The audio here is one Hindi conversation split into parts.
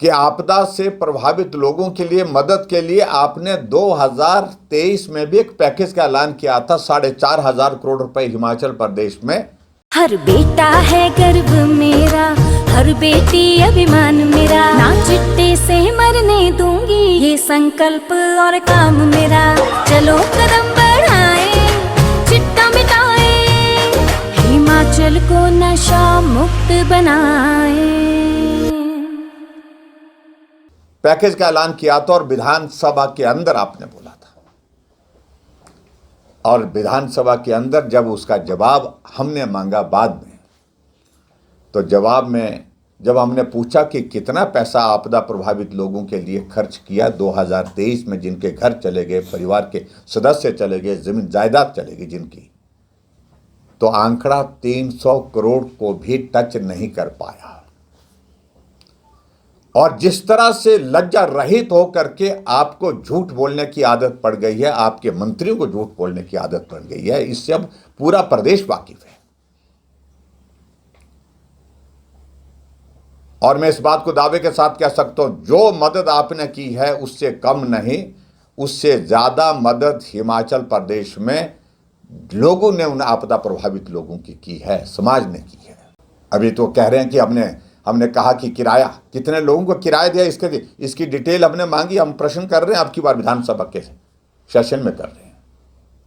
कि आपदा से प्रभावित लोगों के लिए मदद के लिए आपने 2023 में भी एक पैकेज का ऐलान किया था, 4,500 करोड़ रुपए हिमाचल प्रदेश में। हर बेटा है गर्व मेरा, हर बेटी अभिमान मेरा, ना चिट्टे से मरने दूंगी ये संकल्प और काम मेरा। चलो कदम बढ़ाए, चिट्टा मिटाए, हिमाचल को नशा मुक्त बनाए। पैकेज का ऐलान किया था और विधानसभा के अंदर आपने बोला था, और विधानसभा के अंदर जब उसका जवाब हमने मांगा बाद में, तो जवाब में जब हमने पूछा कि कितना पैसा आपदा प्रभावित लोगों के लिए खर्च किया 2023 में, जिनके घर चले गए, परिवार के सदस्य चले गए, जमीन जायदाद चले गई जिनकी, तो आंकड़ा 300 करोड़ को भी टच नहीं कर पाया। और जिस तरह से लज्जा रहित होकर के आपको झूठ बोलने की आदत पड़ गई है, आपके मंत्रियों को झूठ बोलने की आदत पड़ गई है, इससे अब पूरा प्रदेश वाकिफ है। और मैं इस बात को दावे के साथ कह सकता हूं, जो मदद आपने की है उससे कम नहीं, उससे ज्यादा मदद हिमाचल प्रदेश में लोगों ने, उन आपदा प्रभावित लोगों की है, समाज ने की है। अभी तो कह रहे हैं कि हमने कहा कि किराया, कितने लोगों को किराया दिया, इसकी डिटेल हमने मांगी। हम प्रश्न कर रहे हैं, आपकी बार विधानसभा के सेशन में कर रहे हैं।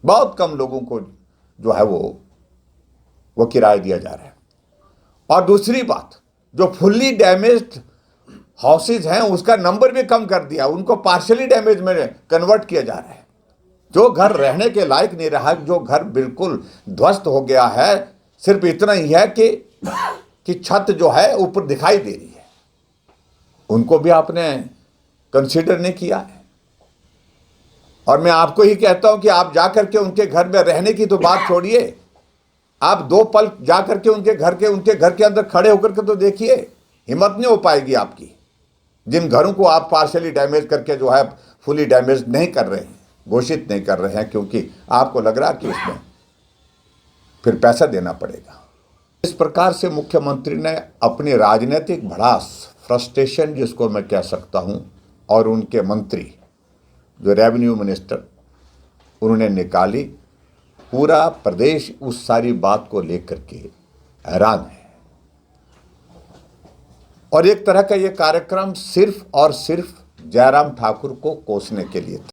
बहुत कम लोगों को जो है वो किराया दिया जा रहा है। और दूसरी बात, जो फुल्ली डैमेज्ड हाउसेज हैं उसका नंबर भी कम कर दिया, उनको पार्शियली डैमेज में कन्वर्ट किया जा रहा है। जो घर रहने के लायक नहीं रहा, जो घर बिल्कुल ध्वस्त हो गया है, सिर्फ इतना ही है कि छत जो है ऊपर दिखाई दे रही है, उनको भी आपने कंसीडर नहीं किया है। और मैं आपको ही कहता हूं कि आप जाकर के उनके घर में रहने की तो बात छोड़िए, आप 2 पल जाकर के उनके घर के अंदर खड़े होकर के तो देखिए, हिम्मत नहीं हो पाएगी आपकी। जिन घरों को आप पार्शियली डैमेज करके जो है फुली डैमेज नहीं कर रहे हैं, घोषित नहीं कर रहे हैं, क्योंकि आपको लग रहा कि उसमें फिर पैसा देना पड़ेगा। इस प्रकार से मुख्यमंत्री ने अपनी राजनीतिक भड़ास, फ्रस्ट्रेशन जिसको मैं कह सकता हूं, और उनके मंत्री जो रेवेन्यू मिनिस्टर, उन्होंने निकाली। पूरा प्रदेश उस सारी बात को लेकर के हैरान है। और एक तरह का ये कार्यक्रम सिर्फ और सिर्फ जयराम ठाकुर को कोसने के लिए था।